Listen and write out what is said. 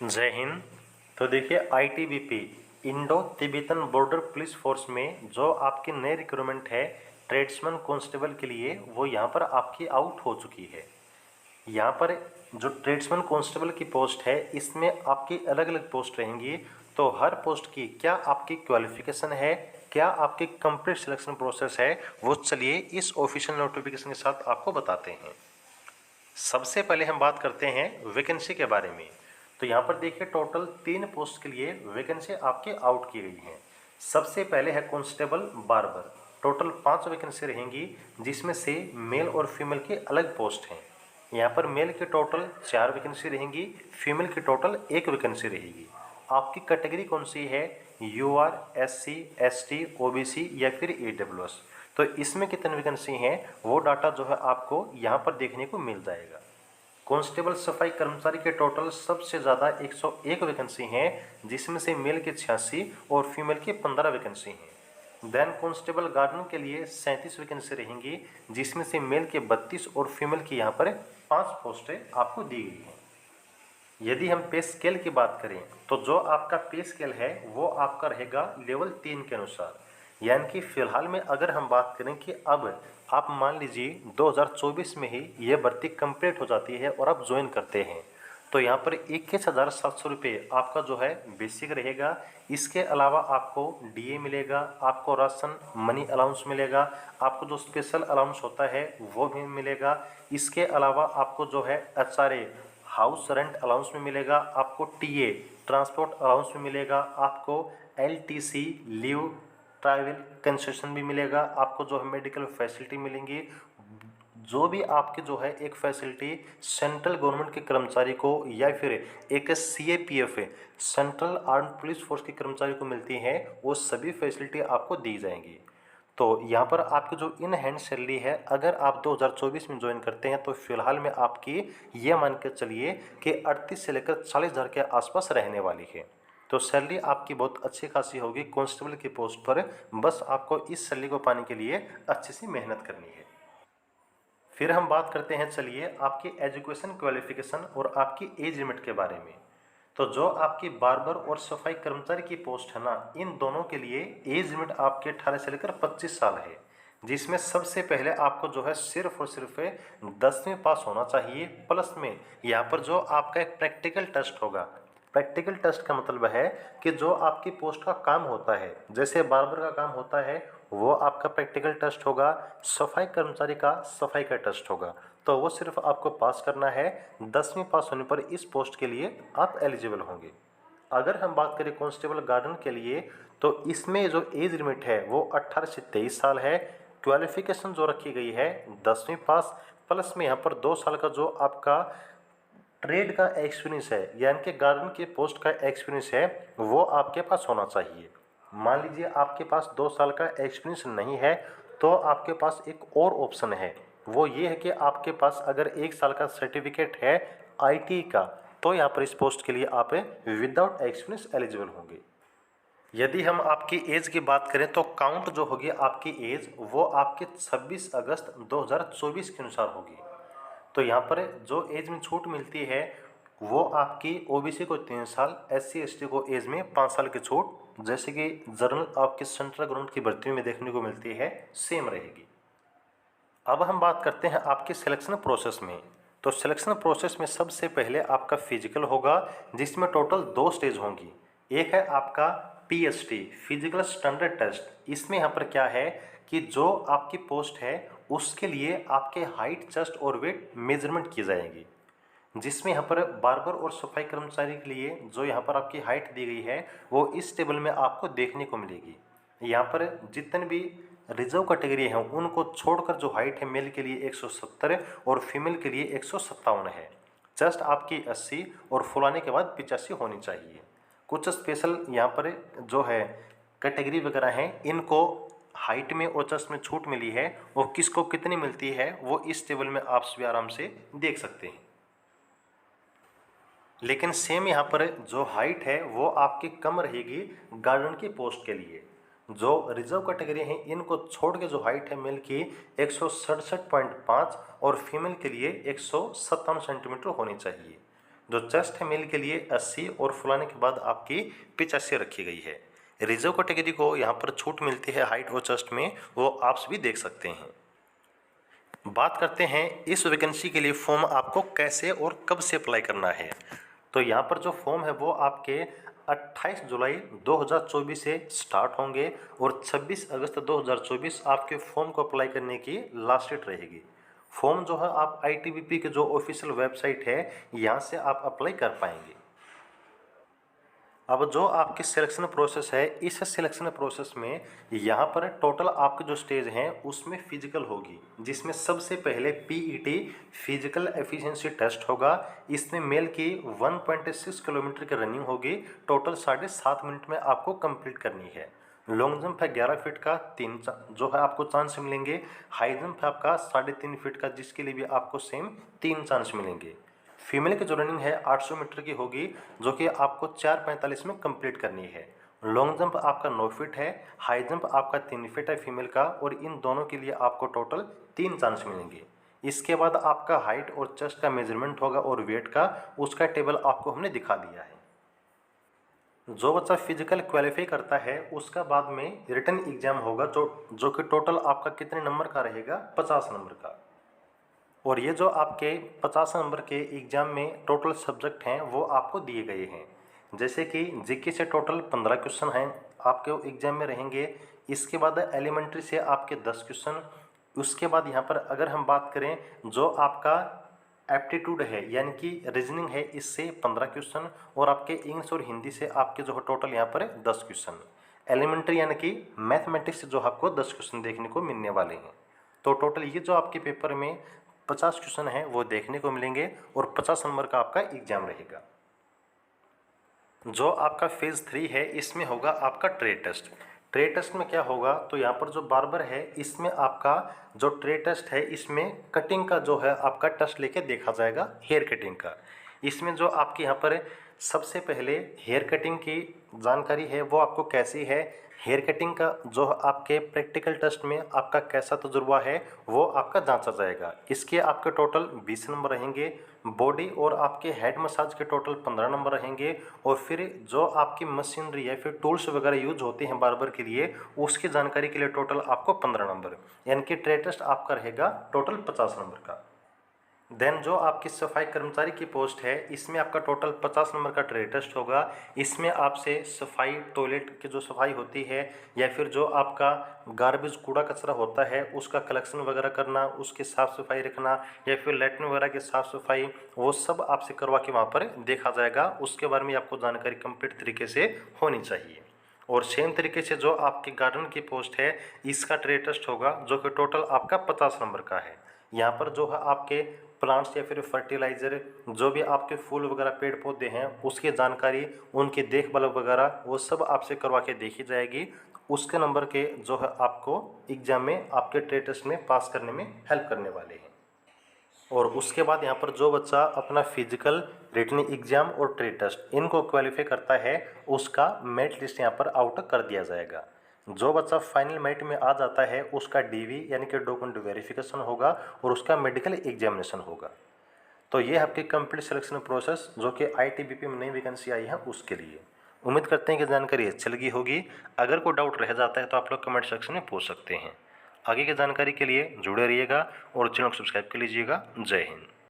जय हिंद। तो देखिए ITBP Indo Tibetan border police force में जो आपकी नई रिक्रूटमेंट है ट्रेड्समैन कांस्टेबल के लिए वो यहाँ पर आपकी आउट हो चुकी है। यहाँ पर जो ट्रेड्समैन कांस्टेबल की पोस्ट है इसमें आपकी अलग अलग पोस्ट रहेंगी। तो हर पोस्ट की क्या आपकी क्वालिफिकेशन है, क्या आपकी कंप्लीट सिलेक्शन प्रोसेस है, वो चलिए इस ऑफिशियल नोटिफिकेशन के साथ आपको बताते हैं। सबसे पहले हम बात करते हैं वैकेंसी के बारे में। तो यहाँ पर देखिए टोटल 3 पोस्ट के लिए वैकेंसी आपकी आउट की गई है। सबसे पहले है कांस्टेबल बार्बर, टोटल 5 वैकेंसी रहेंगी जिसमें से मेल और फीमेल की अलग पोस्ट हैं। यहाँ पर मेल की टोटल 4 वैकेंसी रहेंगी, फीमेल की टोटल 1 वैकेंसी रहेगी। आपकी कैटेगरी कौन सी है, यूआर, एससी, एसटी, ओबीसी या फिर ईडब्ल्यूएस। तो इसमें कितनी वैकेंसी हैं वो डाटा जो है आपको यहाँ पर देखने को मिल जाएगा। कांस्टेबल सफाई कर्मचारी के टोटल सबसे ज़्यादा 101 वैकेंसी हैं जिसमें से मेल के 86 और फीमेल की 15 वैकेंसी हैं। देन कांस्टेबल गार्डन के लिए 37 वैकेंसी रहेंगी जिसमें से मेल के 32 और फीमेल की यहाँ पर 5 पोस्टें आपको दी गई हैं। यदि हम पे स्केल की बात करें तो जो आपका पे स्केल है वो आपका रहेगा लेवल 3 के अनुसार। यानी कि फिलहाल में अगर हम बात करें कि अब आप मान लीजिए 2024 में ही ये भर्ती कंप्लीट हो जाती है और आप ज्वाइन करते हैं तो यहाँ पर 21,700 रुपये आपका जो है बेसिक रहेगा। इसके अलावा आपको डीए मिलेगा, आपको राशन मनी अलाउंस मिलेगा, आपको जो स्पेशल अलाउंस होता है वो भी मिलेगा। इसके अलावा आपको जो है एचआरए हाउस रेंट अलाउंस में मिलेगा, आपको टीए ट्रांसपोर्ट अलाउंस में मिलेगा, आपको एलटीसी लीव ट्रैवल कंसेशन भी मिलेगा, आपको जो है मेडिकल फैसिलिटी मिलेंगी। जो भी आपके जो है एक फैसिलिटी सेंट्रल गवर्नमेंट के कर्मचारी को या फिर एक CAPF central arm police force के कर्मचारी को मिलती है वो सभी फैसिलिटी आपको दी जाएंगी। तो यहाँ पर आपकी जो इन हैंड सैलरी है अगर आप 2024 में ज्वाइन करते हैं तो फिलहाल में आपकी ये मान के चलिए कि 38 से लेकर 40,000 के आसपास रहने वाली है। तो सैलरी आपकी बहुत अच्छी खासी होगी कांस्टेबल की पोस्ट पर। बस आपको इस सैलरी को पाने के लिए अच्छी सी मेहनत करनी है। फिर हम बात करते हैं चलिए आपकी एजुकेशन क्वालिफिकेशन और आपकी एज लिमिट के बारे में। तो जो आपकी बार्बर और सफाई कर्मचारी की पोस्ट है ना, इन दोनों के लिए एज लिमिट आपके 18 से लेकर 25 साल है। जिसमें सबसे पहले आपको जो है सिर्फ और सिर्फ 10वीं पास होना चाहिए। प्लस में यहाँ पर जो आपका एक प्रैक्टिकल टेस्ट होगा, प्रैक्टिकल टेस्ट का मतलब है कि जो आपकी पोस्ट का काम होता है, जैसे बार्बर का काम होता है वो आपका प्रैक्टिकल टेस्ट होगा, सफाई कर्मचारी का सफाई का टेस्ट होगा। तो वो सिर्फ आपको पास करना है। 10वीं पास होने पर इस पोस्ट के लिए आप एलिजिबल होंगे। अगर हम बात करें कांस्टेबल गार्डन के लिए तो इसमें जो एज लिमिट है वो 18 से 23 साल है। क्वालिफिकेशन जो रखी गई है 10वीं पास, प्लस में यहाँ पर 2 साल का जो आपका ट्रेड का एक्सपीरियंस है यानी कि गार्डन के पोस्ट का एक्सपीरियंस है वो आपके पास होना चाहिए। मान लीजिए आपके पास 2 साल का एक्सपीरियंस नहीं है तो आपके पास एक और ऑप्शन है, वो ये है कि आपके पास अगर 1 साल का सर्टिफिकेट है आईटी का तो यहाँ पर इस पोस्ट के लिए आप विदाउट एक्सपीरियंस एलिजिबल होंगे। यदि हम आपकी एज की बात करें तो काउंट जो होगी आपकी एज वो आपके 26 अगस्त 2024 के अनुसार होगी। तो यहाँ पर जो एज में छूट मिलती है वो आपकी ओबीसी को 3 साल, एससी एसटी को एज में 5 साल की छूट जैसे कि जनरल आपके सेंट्रल गवर्नमेंट की भर्ती में देखने को मिलती है सेम रहेगी। अब हम बात करते हैं आपके सिलेक्शन प्रोसेस में। तो सिलेक्शन प्रोसेस में सबसे पहले आपका फिजिकल होगा जिसमें टोटल 2 स्टेज होंगी। एक है आपका पीएसटी फिजिकल स्टैंडर्ड टेस्ट। इसमें यहाँ पर क्या है कि जो आपकी पोस्ट है उसके लिए आपके हाइट, चेस्ट और वेट मेजरमेंट की जाएगी। जिसमें यहाँ पर बार्बर और सफाई कर्मचारी के लिए जो यहाँ पर आपकी हाइट दी गई है वो इस टेबल में आपको देखने को मिलेगी। यहाँ पर जितने भी रिजर्व कैटेगरी हैं उनको छोड़कर जो हाइट है मेल के लिए 170 और फीमेल के लिए 157 है। चेस्ट आपकी 80 और फुलाने के बाद 85 होनी चाहिए। कुछ स्पेशल यहाँ पर जो है कैटेगरी वगैरह हैं इनको हाइट में और चेस्ट में छूट मिली है, वो किसको कितनी मिलती है वो इस टेबल में आप सभी आराम से देख सकते हैं। लेकिन सेम यहाँ पर जो हाइट है वो आपकी कम रहेगी गार्डन की पोस्ट के लिए। जो रिजर्व कैटेगरी हैं इनको छोड़ के जो हाइट है मेल की 167.5 और फीमेल के लिए 157 सेंटीमीटर होनी चाहिए। जो चेस्ट है मेल के लिए 80 और फुलाने के बाद आपकी 85 रखी गई है। रिजर्व कैटेगरी को यहाँ पर छूट मिलती है हाइट और चेस्ट में, वो आप भी देख सकते हैं। बात करते हैं इस वैकेंसी के लिए फॉर्म आपको कैसे और कब से अप्लाई करना है। तो यहाँ पर जो फॉर्म है वो आपके 28 जुलाई 2024 से स्टार्ट होंगे और 26 अगस्त 2024 आपके फॉर्म को अप्लाई करने की लास्ट डेट रहेगी। फॉर्म जो है आप ITBP के जो ऑफिशियल वेबसाइट है यहाँ से आप अप्लाई कर पाएंगे। अब जो आपकी सिलेक्शन प्रोसेस है, इस सिलेक्शन प्रोसेस में यहाँ पर टोटल आपके जो स्टेज हैं उसमें फिजिकल होगी, जिसमें सबसे पहले PET फिजिकल एफिशिएंसी टेस्ट होगा। इसमें मेल की 1.6 किलोमीटर की रनिंग होगी, टोटल 7.5 मिनट में आपको कंप्लीट करनी है। लॉन्ग जंप है 11 फीट का, 3 जो है आपको चांस मिलेंगे। हाई जंप है आपका 3.5 फीट का, जिसके लिए भी आपको सेम 3 चांस मिलेंगे। फीमेल की जो रनिंग है 800 मीटर की होगी, जो कि आपको 4:45 में कंप्लीट करनी है। लॉन्ग जंप आपका 9 फीट है, हाई जंप आपका 3 फीट है फीमेल का, और इन दोनों के लिए आपको टोटल 3 चांस मिलेंगे। इसके बाद आपका हाइट और चेस्ट का मेजरमेंट होगा और वेट का, उसका टेबल आपको हमने दिखा दिया है। जो बच्चा फिजिकल क्वालिफाई करता है उसका बाद में रिटन एग्जाम होगा, जो कि टोटल आपका कितने नंबर का रहेगा, 50 नंबर का। और ये जो आपके 50 नंबर के एग्ज़ाम में टोटल सब्जेक्ट हैं वो आपको दिए गए हैं। जैसे कि जीके से टोटल 15 क्वेश्चन हैं आपके एग्ज़ाम में रहेंगे। इसके बाद एलिमेंट्री से आपके 10 क्वेश्चन। उसके बाद यहाँ पर अगर हम बात करें जो आपका एप्टीट्यूड है यानी कि रीजनिंग है, इससे 15 क्वेश्चन, और आपके इंग्लिश और हिंदी से आपके जो टोटल यहाँ पर 10 क्वेश्चन। एलिमेंट्री यानी कि मैथमेटिक्स से जो आपको 10 क्वेश्चन देखने को मिलने वाले हैं। तो टोटल ये जो आपके पेपर में 50 क्वेश्चन हैं वो देखने को मिलेंगे और 50 नंबर का आपका एग्जाम रहेगा। जो आपका फेज़ 3 है इसमें होगा आपका ट्रेड टेस्ट। ट्रेड टेस्ट में क्या होगा, तो यहाँ पर जो बार्बर है इसमें आपका जो ट्रेड टेस्ट है इसमें कटिंग का जो है आपका टेस्ट लेके देखा जाएगा, हेयर कटिंग का। इसमें जो आपके यहाँ पर सबसे पहले हेयर कटिंग की जानकारी है वो आपको कैसी है, हेयर कटिंग का जो आपके प्रैक्टिकल टेस्ट में आपका कैसा तजुर्बा है वो आपका जांचा जाएगा। इसके आपके टोटल 20 नंबर रहेंगे। बॉडी और आपके हेड मसाज के टोटल 15 नंबर रहेंगे। और फिर जो आपकी मशीनरी या फिर टूल्स वगैरह यूज होते हैं बार्बर के लिए, उसकी जानकारी के लिए टोटल आपको 15 नंबर, यानी कि ट्रेड टेस्ट आपका रहेगा टोटल 50 नंबर का। देन जो आपकी सफाई कर्मचारी की पोस्ट है इसमें आपका टोटल 50 नंबर का ट्रेड टेस्ट होगा। इसमें आपसे सफाई, टॉयलेट की जो सफाई होती है या फिर जो आपका गार्बेज कूड़ा कचरा होता है उसका कलेक्शन वगैरह करना, उसकी साफ़ सफाई रखना, या फिर लैट्रिन वगैरह की साफ़ सफाई, वो सब आपसे करवा के वहाँ पर देखा जाएगा। उसके बारे में आपको जानकारी कंप्लीट तरीके से होनी चाहिए। और सेम तरीके से जो आपके गार्डन की पोस्ट है इसका ट्रेड टेस्ट होगा, जो कि टोटल आपका 50 नंबर का है। यहाँ पर जो है आपके प्लांट्स या फिर फर्टिलाइज़र, जो भी आपके फूल वगैरह पेड़ पौधे हैं उसकी जानकारी, उनकी देखभाल वगैरह, वो सब आपसे करवा के देखी जाएगी। उसके नंबर के जो है आपको एग्जाम में आपके ट्रेड टेस्ट में पास करने में हेल्प करने वाले हैं। और उसके बाद यहाँ पर जो बच्चा अपना फिजिकल, रिटन एग्जाम और ट्रेड टेस्ट इनको क्वालिफाई करता है उसका मेरिट लिस्ट यहाँ पर आउट कर दिया जाएगा। जो बच्चा फाइनल मेरिट में आ जाता है उसका DV यानी कि डॉक्यूमेंट वेरिफिकेशन होगा और उसका मेडिकल एग्जामिनेशन होगा। तो ये आपकी कंप्लीट सिलेक्शन प्रोसेस जो कि ITBP में नई वैकेंसी आई है उसके लिए। उम्मीद करते हैं कि जानकारी अच्छी लगी होगी। अगर कोई डाउट रह जाता है तो आप लोग कमेंट सेक्शन में पूछ सकते हैं। आगे की जानकारी के लिए जुड़े रहिएगा और चैनल को सब्सक्राइब कर लीजिएगा। जय हिंद।